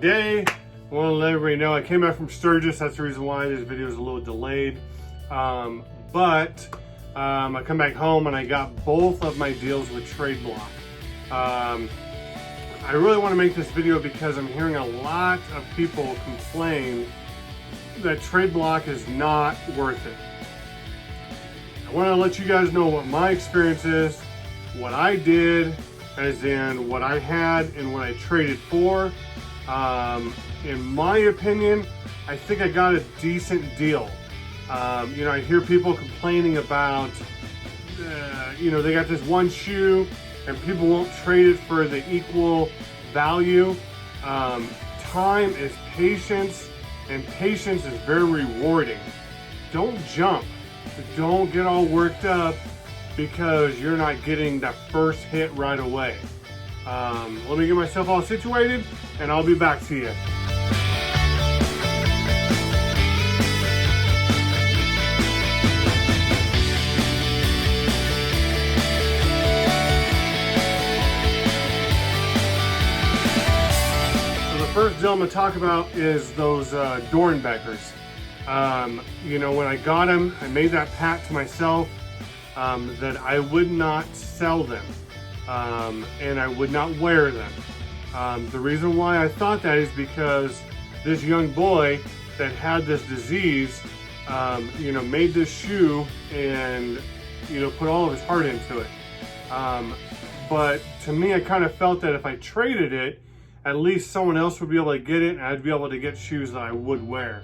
today I want to let everybody know I came back from Sturgis. That's the reason why this video is a little delayed. I come back home and I got both of my deals with TradeBlock. I really want to make this video because I'm hearing a lot of people complain that TradeBlock is not worth it. I want to let you guys know what my experience is, what I did, as in what I had and what I traded for. In my opinion, I think I got a decent deal. I hear people complaining about, they got this one shoe and people won't trade it for the equal value. Time is patience, and patience is very rewarding. Don't jump. Don't get all worked up because you're not getting the first hit right away. Let me get myself all situated and I'll be back to you. First deal I'm going to talk about is those Doernbechers. When I got them, I made that pact to myself that I would not sell them and I would not wear them. The reason why I thought that is because this young boy that had this disease, made this shoe and, put all of his heart into it. But to me, I kind of felt that if I traded it, at least someone else would be able to get it and I'd be able to get shoes that I would wear.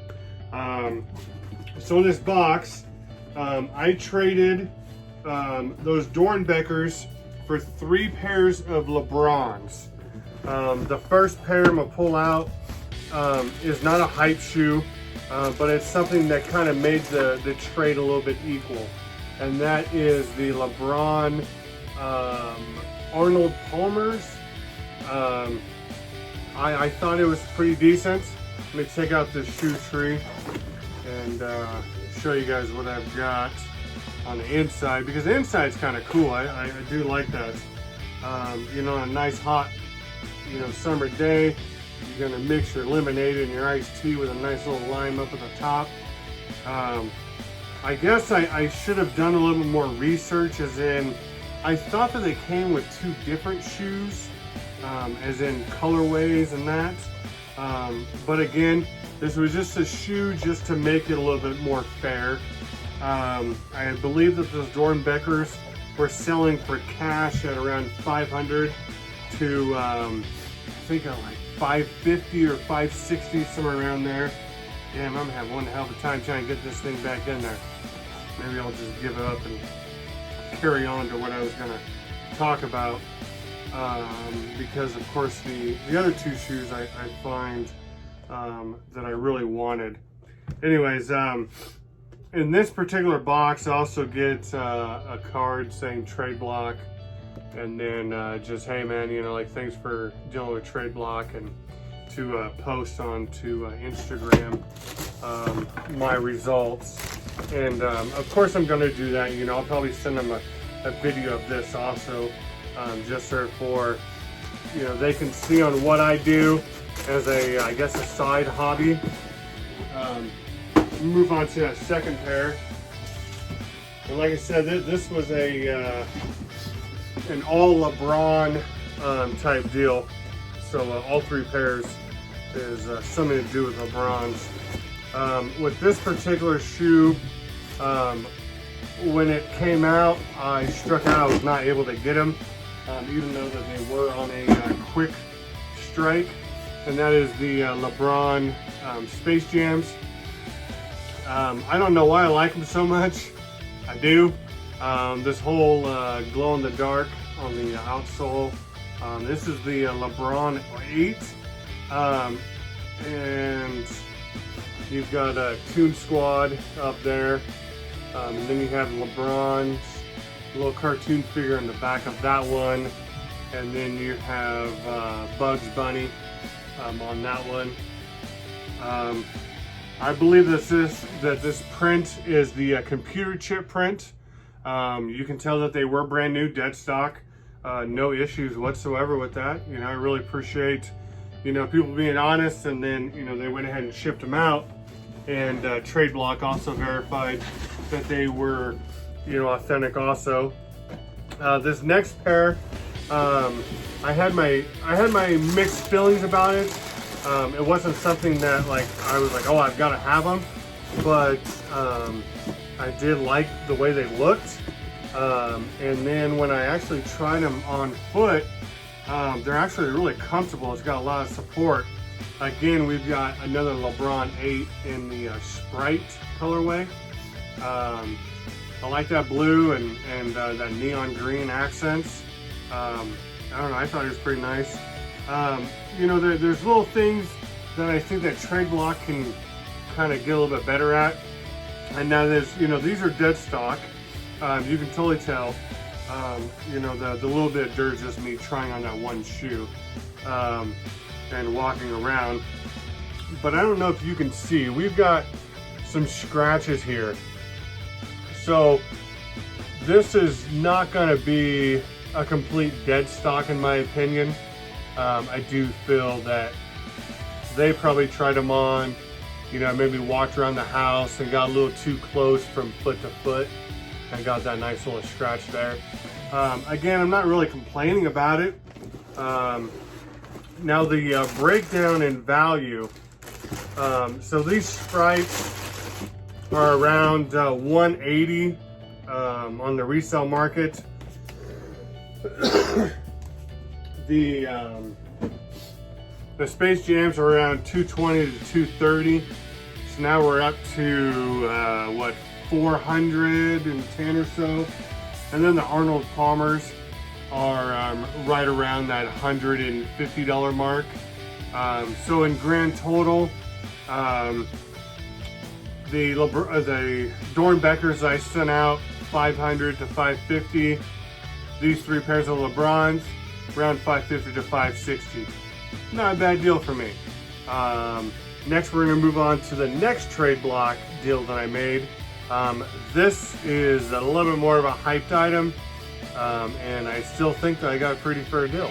So in this box, I traded those Doernbechers for 3 pairs of LeBrons. The first pair I'm gonna pull out is not a hype shoe, but it's something that kind of made the trade a little bit equal. And that is the LeBron Arnold Palmers. I thought it was pretty decent. Let me take out this shoe tree and show you guys what I've got on the inside, because the inside's kind of cool. I do like that. On a nice hot, summer day, you're gonna mix your lemonade and your iced tea with a nice little lime up at the top. I guess I should have done a little bit more research, as in I thought that they came with 2 different shoes. As in colorways and that. But again, this was just a shoe just to make it a little bit more fair. I believe that those Doernbechers were selling for cash at around $500 to I think like $550 or $560, somewhere around there. Damn, I'm gonna have one hell of a time trying to get this thing back in there. Maybe I'll just give it up and carry on to what I was gonna talk about. Because of course the other 2 shoes I find that I really wanted. Anyways, in this particular box I also get a card saying TradeBlock, and then just, hey man, thanks for dealing with TradeBlock, and to post onto Instagram my results. And of course I'm going to do that. I'll probably send them a video of this also. Just so for, they can see on what I do as I guess a side hobby. Move on to that second pair. And like I said, this was an all LeBron type deal. So all 3 pairs is something to do with LeBrons. With this particular shoe, when it came out, I struck out. I was not able to get them. Even though that they were on a quick strike, and that is the LeBron Space Jams. I don't know why I like them so much. I do. This whole glow in the dark on the outsole. This is the LeBron 8, and you've got a Toon Squad up there, and then you have LeBron's little cartoon figure in the back of that one, and then you have Bugs Bunny on that one. I believe that this print is the computer chip print. You can tell that they were brand new, dead stock. No issues whatsoever with that. I really appreciate you know, people being honest, and then, you know, they went ahead and shipped them out. And Trade Block also verified that they were, you know, authentic also. This next pair, I had my mixed feelings about it. It wasn't something that like I was like, oh, I've got to have them, but I did like the way they looked. And then when I actually tried them on foot, they're actually really comfortable. It's got a lot of support. Again, we've got another LeBron 8 in the Sprite colorway. I like that blue and that neon green accents. I don't know, I thought it was pretty nice. You know, there's little things that I think that Trade Block can kind of get a little bit better at. And now there's, you know, these are dead stock. You can totally tell. You know, the little bit of dirt is just me trying on that one shoe and walking around. But I don't know if you can see, we've got some scratches here. So this is not going to be a complete dead stock in my opinion. I do feel that they probably tried them on, you know, maybe walked around the house and got a little too close from foot to foot and got that nice little scratch there. Again, I'm not really complaining about it. Now the breakdown in value. So these Sprites are around 180 on the resale market. The Space Jams are around 220 to 230. So now we're up to what, 410 or so. And then the Arnold Palmers are right around that $150 mark. So in grand total, the Dornbeckers I sent out 500 to 550. These three pairs of LeBrons around 550 to 560. Not a bad deal for me. Next, we're going to move on to the next Trade Block deal that I made. This is a little bit more of a hyped item, and I still think that I got a pretty fair deal.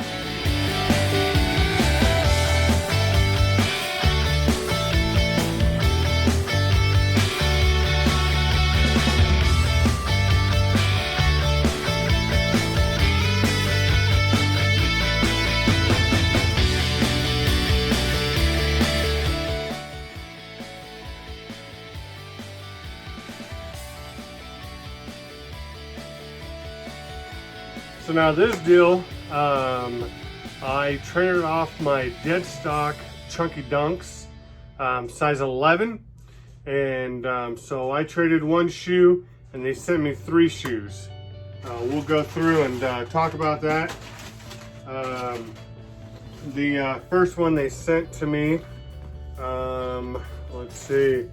So now this deal, I traded off my dead stock Chunky Dunks, size 11, and so I traded one shoe and they sent me 3 shoes. We'll go through and talk about that. The first one they sent to me, let's see,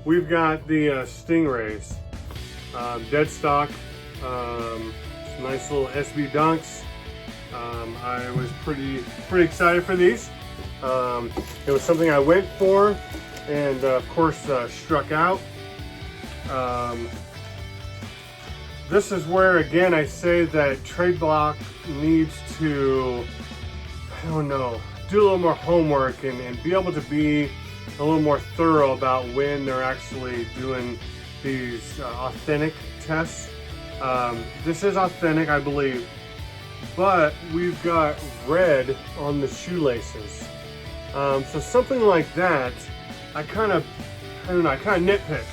we've got the Stingrays, dead stock. Nice little SB Dunks. I was pretty excited for these. It was something I went for, and of course struck out. This is where again I say that Trade Block needs to, I don't know, do a little more homework and be able to be a little more thorough about when they're actually doing these authentic tests. This is authentic, I believe, but we've got red on the shoelaces. So something like that, I kind of nitpick,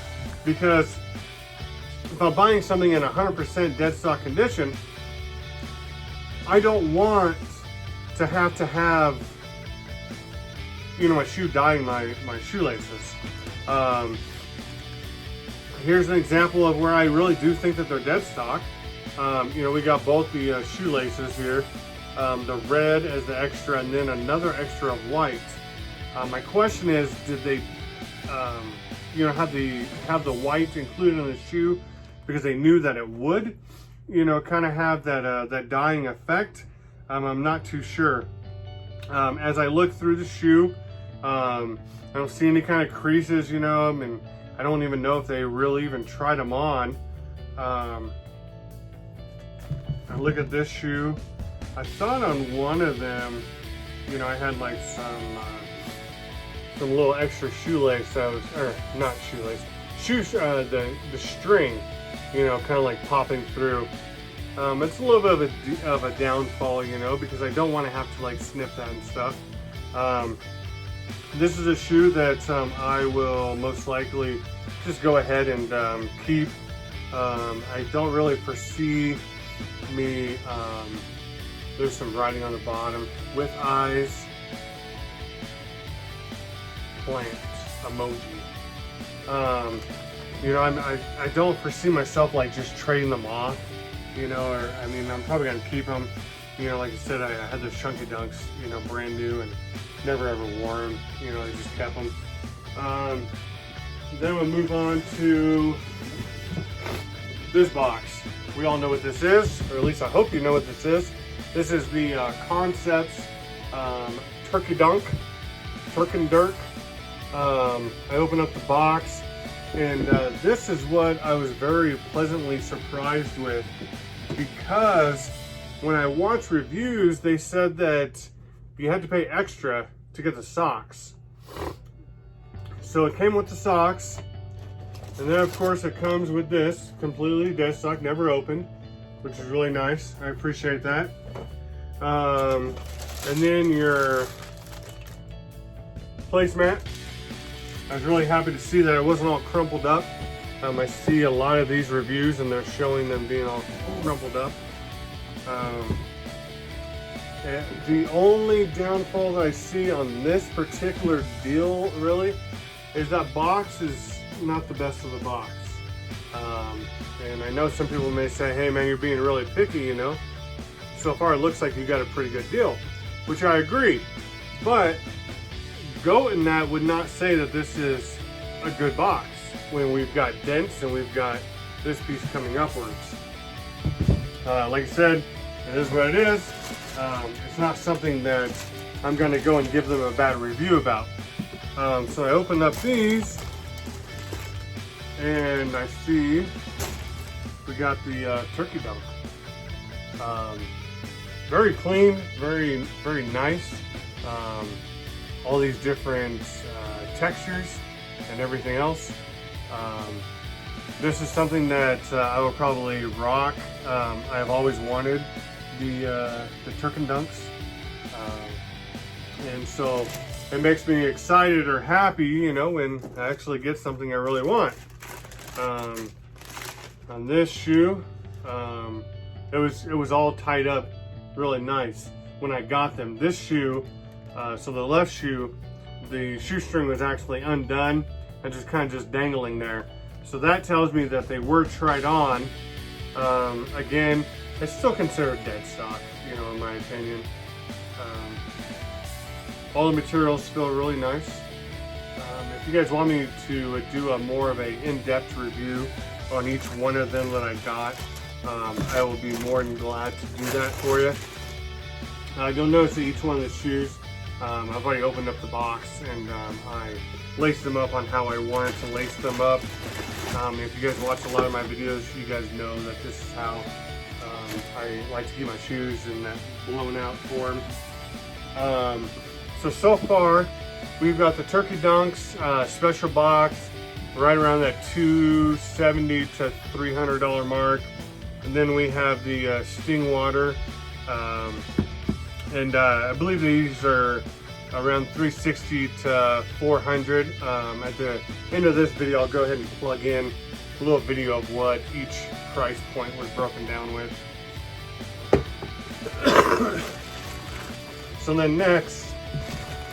because if I'm buying something in 100% dead stock condition, I don't want to have, you know, my shoe dyeing my shoelaces. Here's an example of where I really do think that they're dead stock. You know, we got both the shoelaces here, the red as the extra, and then another extra of white. My question is, did they, you know, have the white included in the shoe because they knew that it would, you know, kind of have that that dyeing effect? I'm not too sure. As I look through the shoe, I don't see any kind of creases, you know, and I don't even know if they really even tried them on. I look at this shoe. I thought on one of them you know, I had like some little extra shoelace that was, or not shoelace, the string, you know, kind of like popping through. It's a little bit of a downfall, you know, because I don't want to have to like snip that and stuff. This is a shoe that I will most likely just go ahead and keep. I don't really foresee me, there's some writing on the bottom, with eyes, plant, emoji. You know, I don't foresee myself like just trading them off, you know, or I mean, I'm probably gonna keep them. You know, like I said, I had those Chunky Dunks, you know, brand new and never ever wore them. You know, I just kept them. Then we'll move on to this box. We all know what this is, or at least I hope you know what this is. This is the Concepts Turkey Dunk, Turk-and-Dirk. I opened up the box, and this is what I was very pleasantly surprised with, because when I watched reviews, they said that you had to pay extra to get the socks. So it came with the socks, and then of course it comes with this completely dead stock, never opened, which is really nice. I appreciate that. And then your placemat. I was really happy to see that it wasn't all crumpled up. I see a lot of these reviews and they're showing them being all crumpled up. The only downfall that I see on this particular deal really is that box is not the best of the box. And I know some people may say, hey man, you're being really picky, you know. So far it looks like you got a pretty good deal, which I agree. But Goat and that would not say that this is a good box when we've got dents and we've got this piece coming upwards. Like I said, it is what it is. It's not something that I'm going to go and give them a bad review about. So I opened up these, and I see we got the Turkey Dunk. Very clean, very nice. All these different textures and everything else. This is something that I will probably rock. I've always wanted the Turk-and-Dunks, and so it makes me excited or happy, you know, when I actually get something I really want. On this shoe, it was all tied up really nice when I got them. This shoe, so the left shoe, the shoestring was actually undone and just kind of just dangling there. So that tells me that they were tried on. Again, it's still considered dead stock, you know, in my opinion. All the materials feel really nice. If you guys want me to do a more of a in-depth review on each one of them that I got, I will be more than glad to do that for you. You'll notice that each one of the shoes, I've already opened up the box and I laced them up on how I wanted to lace them up. If you guys watch a lot of my videos, you guys know that this is how I like to keep my shoes in that blown out form. So far, we've got the Turkey Dunks special box right around that $270 to $300 mark. And then we have the Sting Water. And I believe these are around $360 to $400. At the end of this video, I'll go ahead and plug in a little video of what each price point was broken down with. So then next,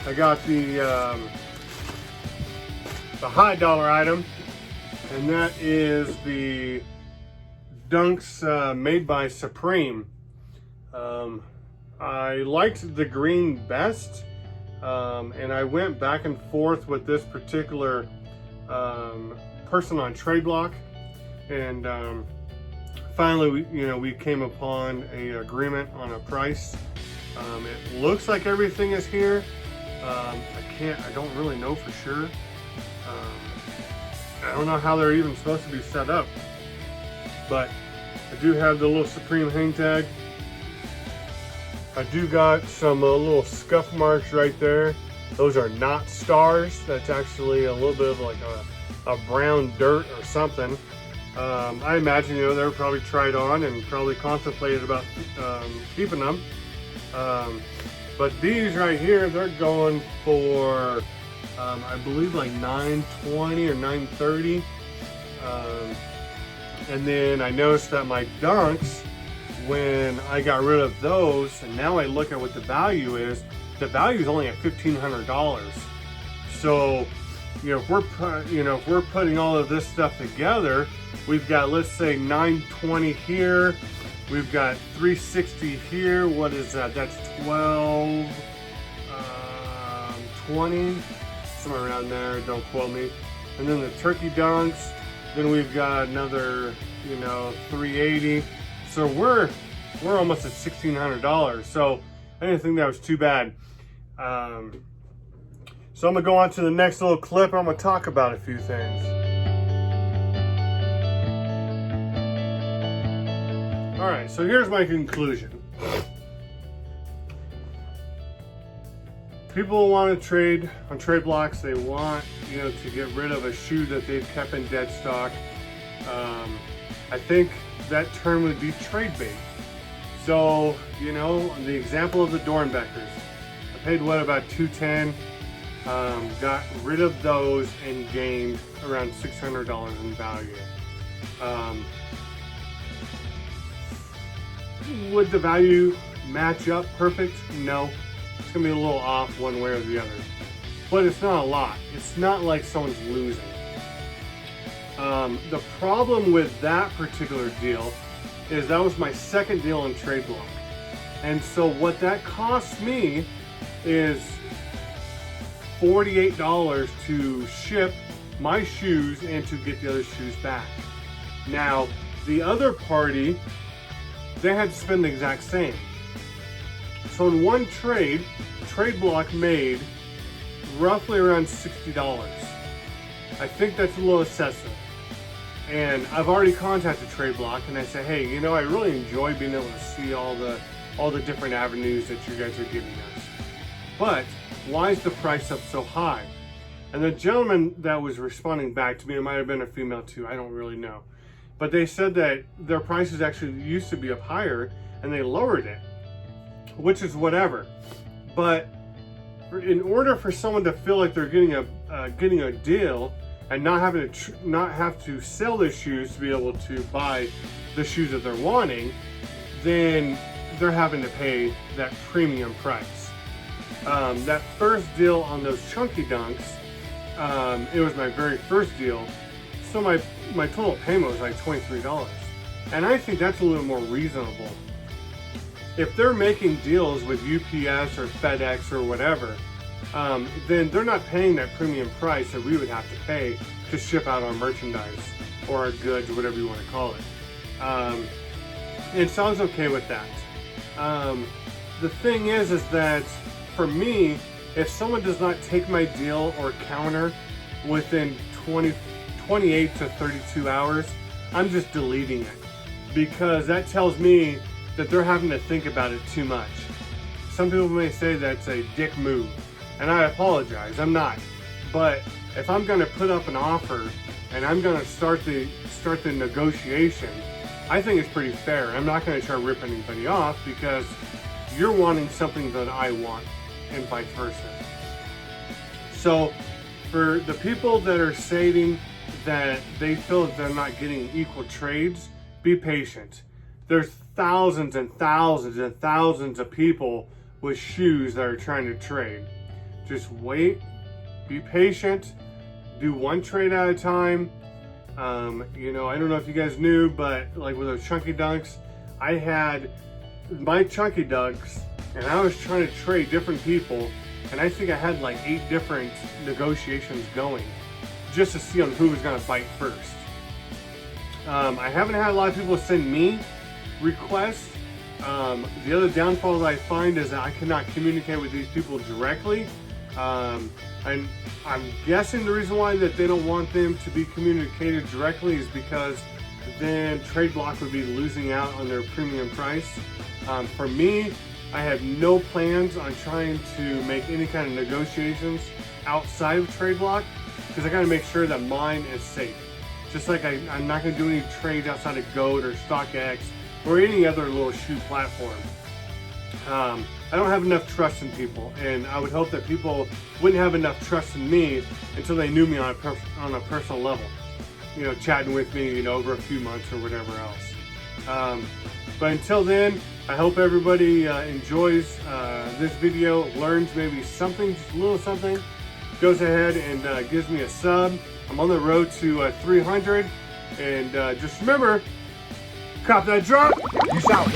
I got the high dollar item, and that is the Dunks made by Supreme. I liked the green best, and I went back and forth with this particular person on TradeBlock, and finally, we came upon an agreement on a price. It looks like everything is here. I don't really know for sure. I don't know how they're even supposed to be set up, but I do have the little Supreme hang tag. I do got some little scuff marks right there. Those are not stars. That's actually a little bit of like a brown dirt or something. I imagine, you know, they were probably tried on and probably contemplated about keeping them. But these right here, they're going for, I believe like $9.20 or $9.30. And then I noticed that my Dunks, when I got rid of those, and now I look at what the value is only at $1,500. So, you know, if we're putting all of this stuff together, we've got, let's say, $9.20 here. We've got $3.60 here. What is that? That's $12.20, somewhere around there. Don't quote me. And then the turkey dunks. Then we've got another, you know, $3.80. So we're almost at $1,600. So I didn't think that was too bad. So I'm gonna go on to the next little clip. I'm gonna talk about a few things. All right, so here's my conclusion. People want to trade on trade blocks. They want, you know, to get rid of a shoe that they've kept in dead stock. I think that term would be trade bait. So, you know, the example of the Doernbechers, I paid what, about $210. Got rid of those and gained around $600 in value. Would the value match up perfect? No. It's gonna be a little off one way or the other. But it's not a lot. It's not like someone's losing. The problem with that particular deal is that was my second deal on trade block. And so what that cost me is $48 to ship my shoes and to get the other shoes back. Now, the other party, they had to spend the exact same. So in one trade block made roughly around $60. I think that's a little excessive. And I've already contacted Trade Block and I said, hey, you know, I really enjoy being able to see all the different avenues that you guys are giving us. But why is the price up so high? And the gentleman that was responding back to me, it might have been a female too, I don't really know. But they said that their prices actually used to be up higher and they lowered it, which is whatever. But in order for someone to feel like they're getting a deal and not have to sell their shoes to be able to buy the shoes that they're wanting, then they're having to pay that premium price. That first deal on those chunky dunks, it was my very first deal. So my total payment was like $23. And I think that's a little more reasonable. If they're making deals with UPS or FedEx or whatever, then they're not paying that premium price that we would have to pay to ship out our merchandise or our goods, whatever you want to call it. And so I was okay with that. The thing is that for me, if someone does not take my deal or counter within 28 to 32 hours, I'm just deleting it, because that tells me that they're having to think about it too much. Some people may say that's a dick move, and I apologize, I'm not. But if I'm gonna put up an offer and I'm gonna start the negotiation, I think it's pretty fair. I'm not gonna try to rip anybody off because you're wanting something that I want and vice versa. So for the people that are stating that they feel that they're not getting equal trades, be patient. There's thousands and thousands and thousands of people with shoes that are trying to trade. Just wait, be patient, do one trade at a time. You know, I don't know if you guys knew, but like with those chunky dunks, I had my chunky dunks and I was trying to trade different people, and I think I had like 8 different negotiations going just to see on who was gonna bite first. I haven't had a lot of people send me requests. The other downfall that I find is that I cannot communicate with these people directly. And I'm guessing the reason why that they don't want them to be communicated directly is because then Trade Block would be losing out on their premium price. For me, I have no plans on trying to make any kind of negotiations outside of Trade Block because I got to make sure that mine is safe. Just like I'm not going to do any trades outside of Goat or StockX or any other little shoe platform. I don't have enough trust in people, and I would hope that people wouldn't have enough trust in me until they knew me on a personal level. You know, chatting with me, you know, over a few months or whatever else. But until then, I hope everybody enjoys this video, learns maybe something, just a little something, goes ahead and gives me a sub. I'm on the road to 300, and just remember, cop that drop. Peace out.